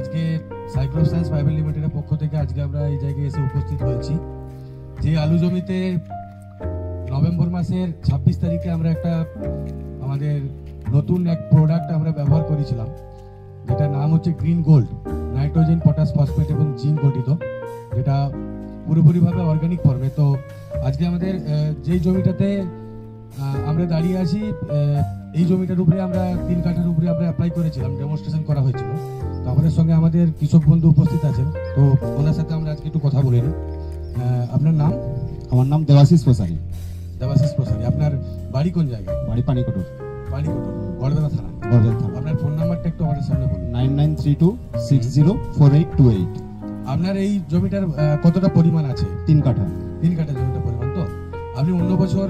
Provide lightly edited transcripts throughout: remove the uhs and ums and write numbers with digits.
আজকে সাইক্লোসায়েন্স প্রাইভেট লিমিটেডের পক্ষ থেকে আজকে আমরা এই জায়গায় এসে উপস্থিত হয়েছি। যে আলু জমিতে নভেম্বর মাসের 26 তারিখে আমরা একটা আমাদের নতুন এক প্রোডাক্ট আমরা ব্যবহার করেছিলাম, যেটার নাম হচ্ছে green gold, nitrogen, potash, phosphate এবং জিঙ্ক গঠিত, যেটা পুরোপুরিভাবে অর্গানিক ফর্মে। তো আজকে আমাদের যেই জমিটাতে আমরা দাঁড়িয়ে আছি, এই জমিটার উপরে আমরা 3 কাঠার উপরে আমরা অ্যাপ্লাই করেছিলাম, ডেমনস্ট্রেশন করা হয়েছিল। তো আমাদের সঙ্গে আমাদের কৃষক বন্ধু উপস্থিত আছেন, তো ওনার সাথে আমরা আজকে একটু কথা বলে নিই। আপনার নাম? আমার নাম দেবাশিস প্রসারী। দেবাশিস প্রসারী। আপনার বাড়ি কোন জায়গায়? বাড়ি পানিকোটর। পানিকোটর, গড়বেতা থানা। গড়বেতা থানা। আপনার ফোন নাম্বারটা একটু আমাদের সামনে বলুন। 9932604828। আপনার এই জমিটার কতটা পরিমাণ আছে? 3 কাঠা। 3 কাঠা জমিটার পরিমাণ। তো আপনি অন্য বছর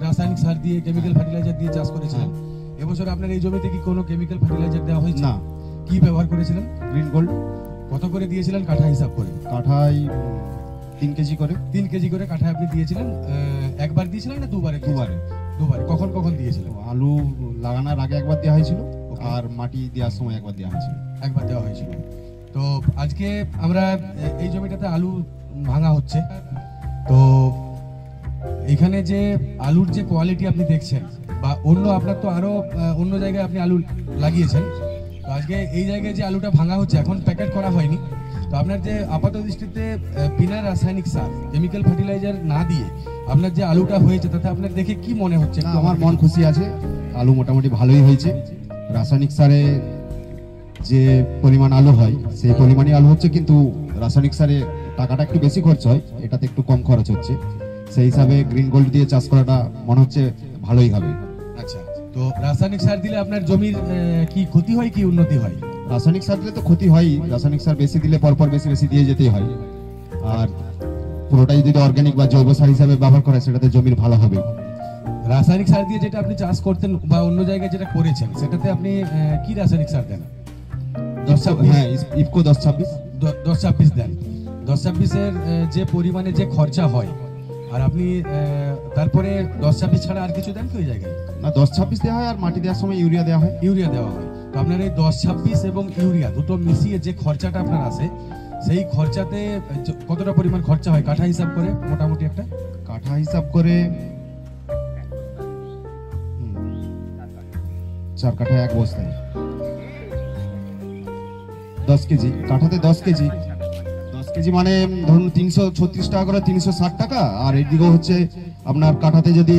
রাসায়নিক সার দিয়ে, কেমিক্যাল ফার্টিলাইজার দিয়ে চাষ করেছিলেন। এবছর আপনার এই জমিতে কি কোনো কেমিক্যাল ফার্টিলাইজার দেওয়া হয়েছে? না। কি ব্যবহার করেছিলেন? Green gold. কত করে দিয়েছিলেন কাঠা হিসাব করে? কাঠায় 3 কেজি করে। 3 কেজি করে কাঠা আপনি দিয়েছিলেন। একবার দিয়েছিলেন না দুবারে? দুবারে। কখন কখন দিয়েছিলেন? আলু লাগানোর আগে একবার দেওয়া হয়েছিল, আর মাটি দেওয়ার সময় একবার দেওয়া হয়েছিল। একবার দেওয়া হয়েছিল। তো আজকে আমরা এই জমিটাতে আলু ভাঙা হচ্ছে। তো এখানে যে আলুর যে কোয়ালিটি আপনি দেখছেন, বা অন্য আপনার তো আরো অন্য জায়গায় আপনি আলু লাগিয়েছেন, তো আজকে এই জায়গায় যে আলুটা ভাঙা হচ্ছে, এখন প্যাকেট করা হয়নি। তো আপনার যে আপাত দৃষ্টিতে বিনা রাসায়নিক সার, কেমিক্যাল ফার্টিলাইজার না দিয়ে আপনার যে আলুটা হয়েছে, তাতে আপনার দেখে কি মনে হচ্ছে? আমার মন খুশি আছে, আলু মোটামুটি ভালোই হয়েছে। রাসায়নিক সারে যে পরিমাণ আলু হয় সেই পরিমাণই আলু হচ্ছে, কিন্তু রাসায়নিক সারে টাকাটা একটু বেশি খরচ হয়, এটাতে একটু কম খরচ হচ্ছে। সেই হিসাবে গ্রিন গোল্ড দিয়ে চাষ করাটা মনে হচ্ছে ভালোই হবে। আচ্ছা, তো রাসায়নিক সার দিলে আপনার জমির কি ক্ষতি হয় কি উন্নতি হয়? রাসায়নিক সার দিলে তো ক্ষতি হয়, রাসায়নিক সার বেশি দিলে পরপর বেশি বেশি দিয়ে যেতেই হয়। আর পুরোটাই যদি অর্গানিক বা জৈব সার হিসাবে ব্যবহার করা, সেটাতে জমির ভালো হবে। রাসায়নিক সার দিয়ে যেটা আপনি চাষ করতেন বা অন্য জায়গায় যেটা করেছেন, সেটাতে আপনি কি রাসায়নিক সার দেন? 10-26। হ্যাঁ, ইফকো 10-26। 10-26 দেন। 10-26-এর যে পরিমাণে যে খরচা হয়, আর আপনি তারপরে 10-26 ছাড়া আর কিছু দেন কি ওই জায়গায়? না, 10-26 দেওয়া হয়, আর মাটি দেওয়ার সময় ইউরিয়া দেওয়া হয়। ইউরিয়া দেওয়া হয়। তো আপনার এই 10-26 এবং ইউরিয়া দুটো মিশিয়ে যে খরচাটা আপনার আসে, সেই খরচাতে কতটা পরিমাণ খরচা হয় কাঠা হিসাব করে? মোটামুটি একটা কাঠা হিসাব করে 4 কাঠায় 1 বস্তায় 10 কেজি। কাঠাতে 10 কেজি। 10 কেজি মানে ধরুন 336 টাকা করে, 360 টাকা। আর এদিকেও হচ্ছে আপনার কাঠাতে যদি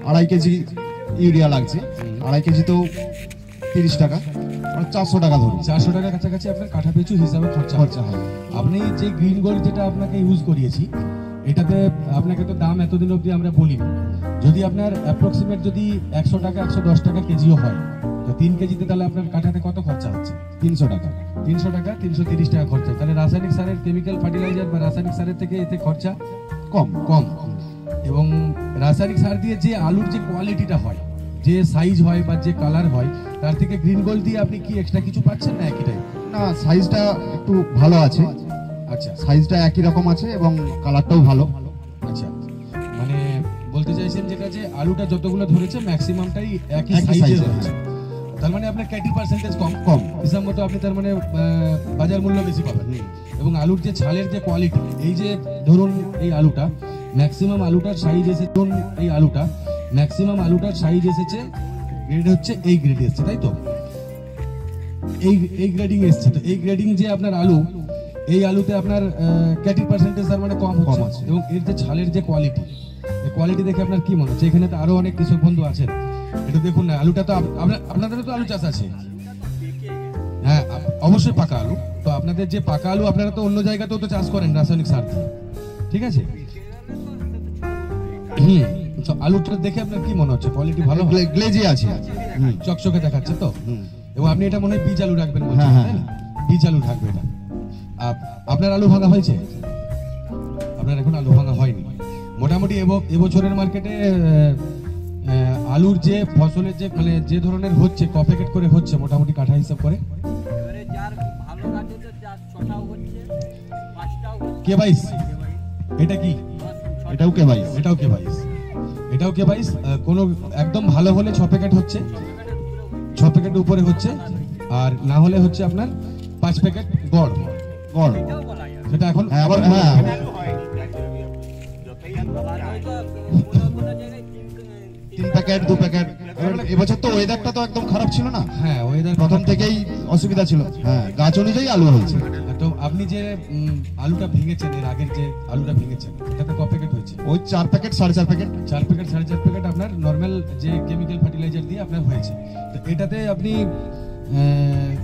2.5 কেজি ইউরিয়া লাগছে, 2.5 কেজি তো 30 টাকা, 400 টাকা ধরুন। 400 টাকার কাছাকাছি আপনার কাঠা পিছু হিসাবে খরচা হয়। আপনি যে গ্রিন গোল্ড যেটা আপনাকে ইউজ করিয়েছি, এটাতে আপনাকে তো দাম এতদিন অবধি আমরা বলিনি। যদি আপনার অ্যাপ্রক্সিমেট যদি 100 টাকা 110 টাকা কেজিও হয়, তো 3 কেজিতে তাহলে আপনার কাঠাতে কত খরচা হচ্ছে? 300 টাকা। 300 টাকা, 330 টাকা খরচা। তাহলে রাসায়নিক সারের, কেমিক্যাল ফার্টিলাইজার বা রাসায়নিক সারের থেকে এতে খরচা কম। এবং রাসায়নিক সার দিয়ে যে আলুর যে কোয়ালিটিটা হয়, যে সাইজ হয় বা যে কালার হয়, তার থেকে গ্রিন গোল্ড দিয়ে আপনি কি এক্সট্রা কিছু পাচ্ছেন না একই টাইপ? না, সাইজটা একটু ভালো আছে। আচ্ছা, সাইজটা একই রকম আছে এবং কালারটাও ভালো। আচ্ছা, মানে বলতে চাইছেন যেটা, যে আলুটা যতগুলো ধরেছে ম্যাক্সিমামটাই একই সাইজে হয়েছে, তার মানে আপনার ক্যাটি পার্সেন্টেজ কম হিসাব মতো আপনি তার মানে বাজার মূল্য বেশি পাবেন। এবং আলুর যে ছালের যে কোয়ালিটি, এই যে ধরুন এই আলুটা ম্যাক্সিমাম আলুটার সাইজ এসেছে, গ্রেড হচ্ছে এই গ্রেড এসছে, তাই তো? এই গ্রেডিং এসছে। তো এই গ্রেডিং যে আপনার আলু, এই আলুতে আপনার ক্যাটি পার্সেন্টেজ তার মানে কম আছে। এবং এর যে ছালের যে কোয়ালিটি, এই কোয়ালিটি দেখে আপনার কি মনে হচ্ছে? এখানে তো আরো অনেক কৃষক বন্ধু আছেন, এটা দেখুন না, আলুটা তো আপনাদের তো আলু চাষ আছে। হ্যাঁ, অবশ্যই পাকা আলু। তো আপনাদের যে পাকা আলু, আপনারা তো অন্য জায়গাতেও তো চাষ করেন রাসায়নিক সার দিয়ে, ঠিক আছে? তো আলুটা দেখে আপনার কি মনে হচ্ছে? কোয়ালিটি ভালো, গ্লেজি আছে, চকচকে দেখাচ্ছে তো। এবং আপনি এটা মনে হয় বীজ আলু রাখবেন বলছেন, তাই না? বীজ আলু থাকবে এটা। আপনার আলু ভাঙা হয়েছে? আপনার এখন আলু ভাঙা হয়নি। মোটামুটি এবছরের মার্কেটে আলুর যে ফসলের যে মানে যে ধরনের হচ্ছে, ক প্যাকেট করে হচ্ছে মোটামুটি কাঠা হিসাব করে? K22। এটা কি? এটাও K22। এটাও K22। কোনো একদম ভালো হলে 6 প্যাকেট হচ্ছে, 6 প্যাকেট উপরে হচ্ছে। আর না হলে হচ্ছে আপনার 5 প্যাকেট গড় গড় সেটা এখন হ্যাঁ আবার হ্যাঁ 3 প্যাকেট 2 প্যাকেট। এবছর তো ওয়েদারটা তো একদম খারাপ ছিল না, হ্যাঁ ওয়েদার প্রথম থেকেই অসুবিধা ছিল। হ্যাঁ গাছ অনুযায়ী আলু হয়েছে। তো আপনি যে আলুটা ভেঙেছেন, এর আগের যে আলুটা ভেঙেছেন এটাতে ক প্যাকেট হয়েছে? ওই 4 প্যাকেট 4.5 প্যাকেট 4 প্যাকেট 4.5 প্যাকেট আপনার নর্মাল যে কেমিক্যাল ফার্টিলাইজার দিয়ে আপনার হয়েছে। তো এটাতে আপনি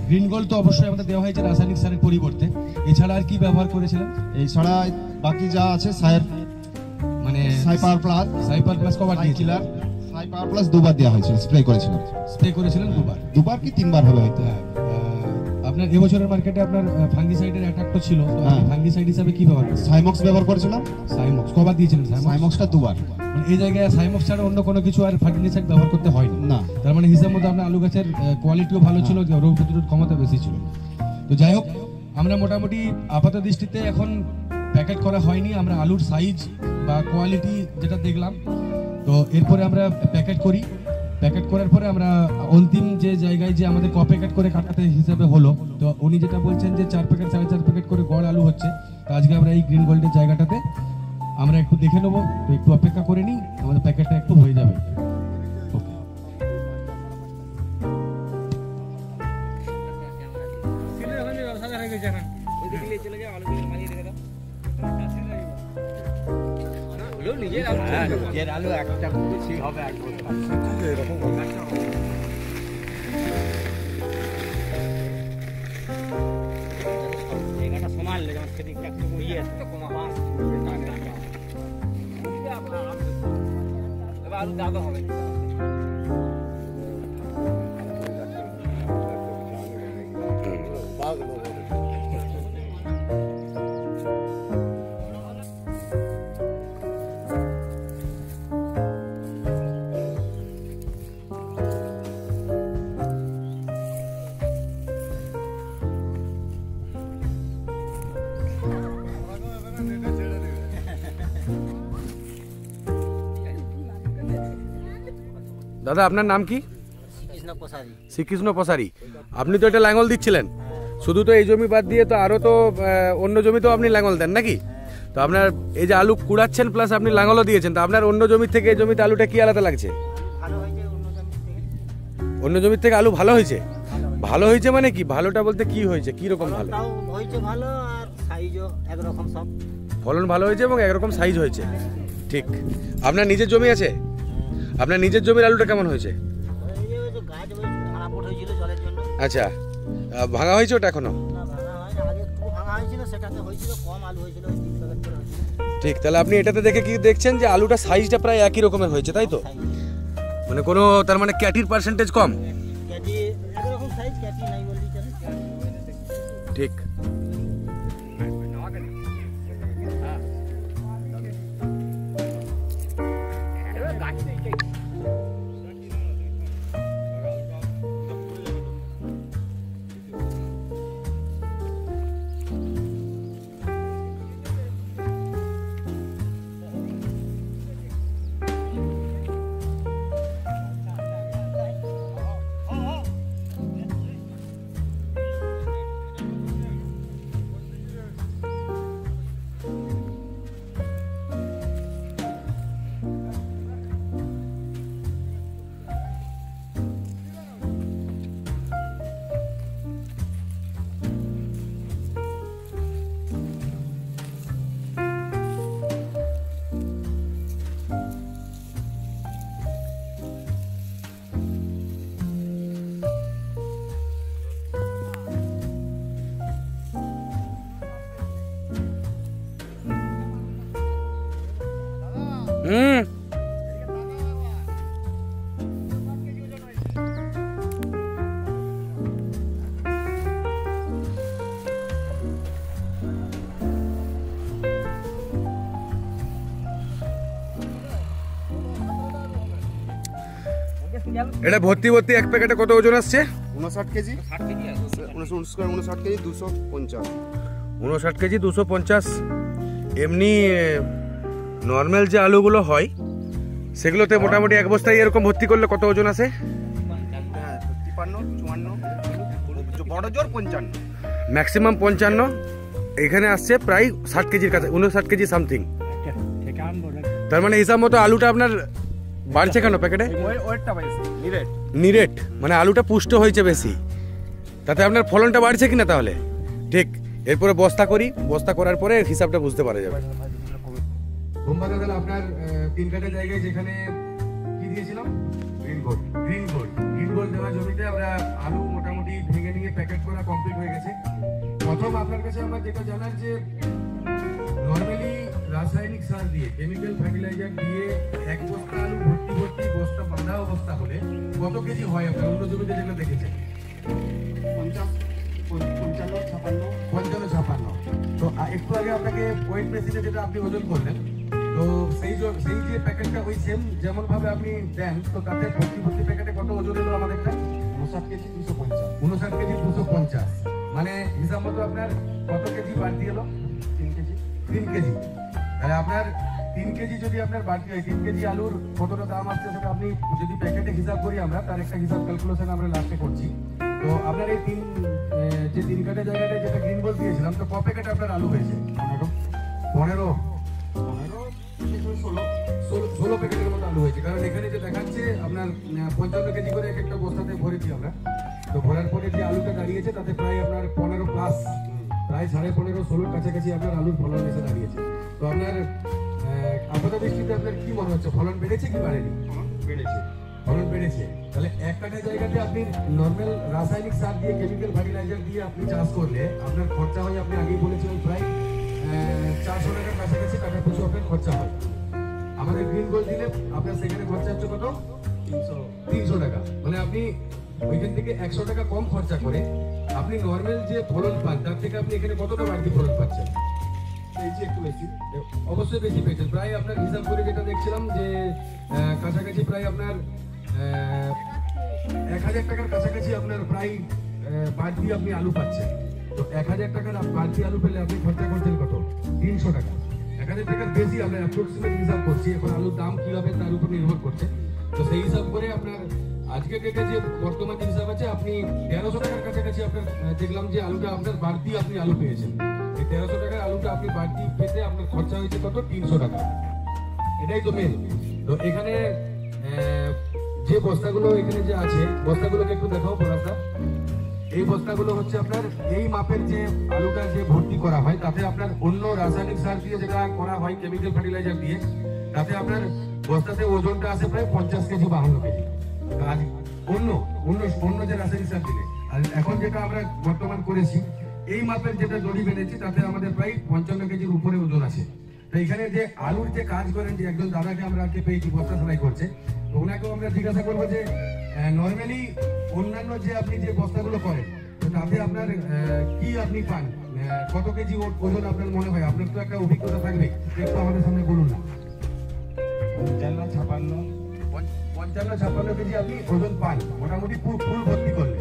গ্রিন গোল্ড তো অবশ্যই আমাদের দেওয়া হয়েছে রাসায়নিক সারের পরিবর্তে, এছাড়া আর কি ব্যবহার করেছিলেন? এছাড়া বাকি যা আছে সাইর মানে সাইপার প্লাস কভার দিয়েছিল, সাইপার প্লাস দুবার দেওয়া হয়েছিল, স্প্রে করেছিলাম। স্প্রে করেছিলেন দুবার কি 3বার হবে হয়তো। আপনার এবছরের মার্কেটে আপনার ফাঙ্গিসাইডের অ্যাটাক তো ছিল, তো হ্যাঁ। ফাঙ্গিসাইড হিসাবে কি ব্যবহার করেছেন? সাইমক্স ব্যবহার করেছিলাম। সাইমক্স কবার দিয়েছিলেন? সাইমক্সটা দুবার। মানে এই জায়গায় সাইমক্স ছাড়া অন্য কোনো কিছু আর ফার্টিলাইজার ব্যবহার করতে হয়নি না। তার মানে হিসাব মতো আপনার আলু গাছের কোয়ালিটিও ভালো ছিল, রোগ প্রতিরোধ ক্ষমতা বেশি ছিল। তো যাই হোক, আমরা মোটামুটি আপাত দৃষ্টিতে এখন প্যাকেট করা হয়নি, আমরা আলুর সাইজ বা কোয়ালিটি যেটা দেখলাম, তো এরপরে আমরা প্যাকেট করি। প্যাকেট করার পরে আমরা অন্তিম যে জায়গায় যে আমাদের ক প্যাকেট করে কাটাতে হিসাবে হলো, তো উনি যেটা বলছেন যে 4 প্যাকেট 4.5 প্যাকেট করে গড় আলু হচ্ছে। তো আজকে আমরা এই গ্রিন গোল্ডের জায়গাটাতে আমরা একটু দেখে নেবো, তো একটু অপেক্ষা করে নিই, আমাদের প্যাকেটটা একটু হয়ে যাবে। নিজের আলু একটা ঠিক হবে এরকম সমান যেমন সেদিকটা একটু ইয়ে আছে তো কমা মাছ এবার আলু দাদা হবে দাদা আপনার নাম কি? শ্রীকৃষ্ণ প্রসারী। আপনি তো এটা লাঙ্গল দিচ্ছিলেন, শুধু তো এই জমি বাদ দিয়ে তো আরো তো অন্য জমিতেও আপনি লাঙ্গল দেন নাকি? তো আপনার এই যে আলু কুড়াচ্ছেন প্লাস আপনি লাঙ্গলও দিয়েছেন, তো আপনার অন্য জমি থেকে এই জমিতে আলুটা কি আলাদা লাগছে? অন্য জমির থেকে আলু ভালো হয়েছে? ভালো হয়েছে মানে কি? ভালোটা বলতে কি হয়েছে, কি রকম ভালো হয়েছে? ভালো আর সাইজও একরকম, সব ফলন ভালো হয়েছে এবং একরকম সাইজ হয়েছে। ঠিক। আপনার নিজের জমি আছে? আপনার নিজের জমির আলুটা কেমন হয়েছে? আচ্ছা, ভাঙা হয়েছে ওটা এখনো? ঠিক, তাহলে আপনি এটাতে দেখে কি দেখছেন যে আলুটা সাইজটা প্রায় একই রকমের হয়েছে, তাই তো? মানে কোনো তার মানে ক্যাটির পার্সেন্টেজ কম? ঠিক। এটা ভর্তি ভর্তি এক প্যাকেটে কত ওজন আসছে? 59 কেজি। 59 কেজি 250। 59 কেজি 250। এমনি নর্মাল যে আলুগুলো হয় সেগুলোতে মোটামুটি এক বস্তায় এরকম ভর্তি করলে কত ওজন আসে? 54, বড় জোর 55। ম্যাক্সিমাম 55, এখানে আসছে প্রায় 60 কেজির কাছে, 59 কেজি সামথিং। তার মানে হিসাব মতো আলুটা আপনার বাড়ছে কেন প্যাকেটে? ওয়েটটা বেশি, নিরেট, মানে আলুটা পুষ্ট হয়েছে বেশি, তাতে আপনার ফলনটা বাড়ছে কিনা তাহলে ঠিক। এরপরে বস্তা করি, বস্তা করার পরে হিসাবটা বুঝতে পারা যাবে। বোম্বাদাদাল আপনার 3 কাঠা জায়গায় যেখানে কি দিয়েছিলাম, গ্রিন গোল্ড দেওয়া জমিতে আমরা আলু মোটামুটি ভেঙে নিয়ে প্যাকেট করা কমপ্লিট হয়ে গেছে। প্রথম আপনার কাছে আমার যেটা জানার যে নর্মালি রাসায়নিক সার দিয়ে, কেমিক্যাল ফার্টিলাইজার দিয়ে এক বস্তা আলু ভর্তি বস্তা বাঁধা অবস্থা হলে কত কেজি হয় আপনার অন্য জমিতে যেগুলো দেখেছেন? 55-56। তো একটু আগে আপনাকে ওয়েট মেশিনে যেটা আপনি ওজন করলেন, তো সেই যে প্যাকেটটা ওই সেম যেমন ভাবে আপনি দেন, তো তাতে ভর্তি প্যাকেটে কত ওজন এলো আমাদেরটা? 59 কেজি 250। মানে হিসাব মতো আপনার কত কেজি বাড়তি এলো? 3 কেজি। তাহলে আপনার 3 কেজি যদি আপনার বাড়তি হয়, 3 কেজি আলুর কতটা দাম আসছে সেটা আপনি যদি প্যাকেটে হিসাব করি আমরা, তার একটা হিসাব ক্যালকুলেশন আমরা লাস্টে করছি। তো আপনার এই 3 কাঠা জায়গাটা যেটা গ্রিন গোল্ড দিয়েছিলাম, তো ক প্যাকেট আপনার আলু হয়েছে? 16 প্যাকেটের মতো আলু হয়েছে। কারণ এখানে যে দেখাচ্ছে আপনার 55 কেজি করে এক একটা বস্তাতে ভরেছি আমরা। তো ভরার পরে যে আলুটা দাঁড়িয়েছে তাতে প্রায় আপনার 15 প্লাস, প্রায় 15.5-16 কাছাকাছি আপনার আলুর ফলন এসে দাঁড়িয়েছে। তো আপনার আপাত দৃষ্টিতে আপনার কি মনে হচ্ছে, ফলন বেড়েছে কি বাড়েনি? ফলন বেড়েছে। তাহলে 1 কাঠা জায়গাতে আপনি নর্মাল রাসায়নিক সার দিয়ে, কেমিক্যাল ফার্টিলাইজার দিয়ে আপনি চাষ করলে আপনার খরচা হয়, আপনি আগেই বলেছিলেন, প্রায় 400 টাকার কাছাকাছি টাকা পিছু আপনার খরচা হয়। আমাদের গ্রিন গোল্ড দিলে আপনার সেখানে খরচা হচ্ছে কত? 300 টাকা। মানে আপনি ওইখান থেকে 100 টাকা কম খরচা করে আপনি নর্মাল যে ফলন পান তার থেকে আপনি এখানে কতটা বাড়তি ফলন পাচ্ছেন? একটু বেশি, অবশ্যই বেশি পেয়েছেন। প্রায় আপনার হিসাব করে যেটা দেখছিলাম যে কাছাকাছি প্রায় আপনার 1000 টাকার কাছাকাছি আপনার প্রায় বাড়তি আপনি আলু পাচ্ছেন। তো 1000 টাকার বাড়তি আলু পেলে আপনি খরচা করছেন কত? 300 টাকা। 1000 টাকার বেশি আমরা অ্যাপ্রক্সিমেট হিসাব করছি, এখন আলুর দাম কি হবে তার উপর নির্ভর করছে। তো সেই হিসাব করে আপনার আজকের ডেটে যে বর্তমান হিসাব আছে, আপনি 1300 টাকার কাছাকাছি আপনার দেখলাম যে আলুটা আপনার বাড়তি আপনি আলু পেয়েছেন। এই 1300 টাকার আলুটা আপনি বাড়তি পেতে আপনার খরচা হয়েছে কত? 300 টাকা। এটাই তো মেন। তো এখানে যে বস্তাগুলো এখানে যে আছে, বস্তাগুলোকে একটু দেখাও পরাশদা। এই বস্তাগুলো হচ্ছে আপনার এই মাপের যে আলুটা যে ভর্তি করা হয়, তাতে আপনার অন্য রাসায়নিক সার দিয়ে যেটা করা হয়, কেমিক্যাল ফার্টিলাইজার দিয়ে, তাতে আপনার বস্তাতে ওজনটা আসে প্রায় 50 কেজি 52 কেজি। আর অন্য যে রাসায়নিক সার দিলে, আর এখন যেটা আমরা বর্তমান করেছি এই মাপের যেটা দড়ি বেঁধেছি, তাতে আমাদের প্রায় 55 কেজির উপরে ওজন আছে। তো এখানে যে আলুর যে কাজ করেন, যে একজন দাদাকে আমরা আজকে পেয়েছি বস্তা সেলাই করছে, তো ওনাকেও আমরা জিজ্ঞাসা করবো যে নর্মালি অন্যান্য যে আপনি যে বস্তাগুলো করেন, তো তাতে আপনার কি আপনি পান, কত কেজি ওজন আপনার মনে হয়? আপনার তো একটা অভিজ্ঞতা থাকবে, একটু আমাদের সামনে বলুন না। 55-56 কেজি আপনি ওজন পান মোটামুটি ফুল ভর্তি করলে।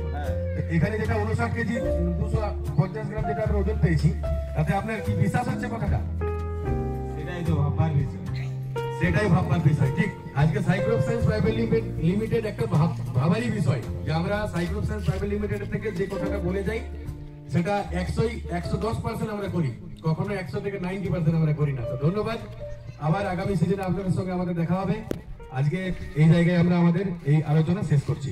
এখানে যেটা 59 কেজি 250 গ্রাম যেটা আমরা ওজন পেয়েছি, তাতে আপনার কি বিশ্বাস হচ্ছে কথাটা? সেটাই ভাববার বিষয়। ঠিক আজকে সাইক্লোপ সায়েন্স প্রাইভেট লিমিটেড একটা ভাবারই বিষয় যে আমরা সাইক্লোপ সায়েন্স প্রাইভেট লিমিটেড থেকে যে কথাটা বলে যাই সেটা 110% আমরা করি, কখনো 100 থেকে 90% আমরা করি না। তো ধন্যবাদ। আবার আগামী সিজনে আপনাদের সঙ্গে আমাদের দেখা হবে। আজকে এই জায়গায় আমরা আমাদের এই আলোচনা শেষ করছি।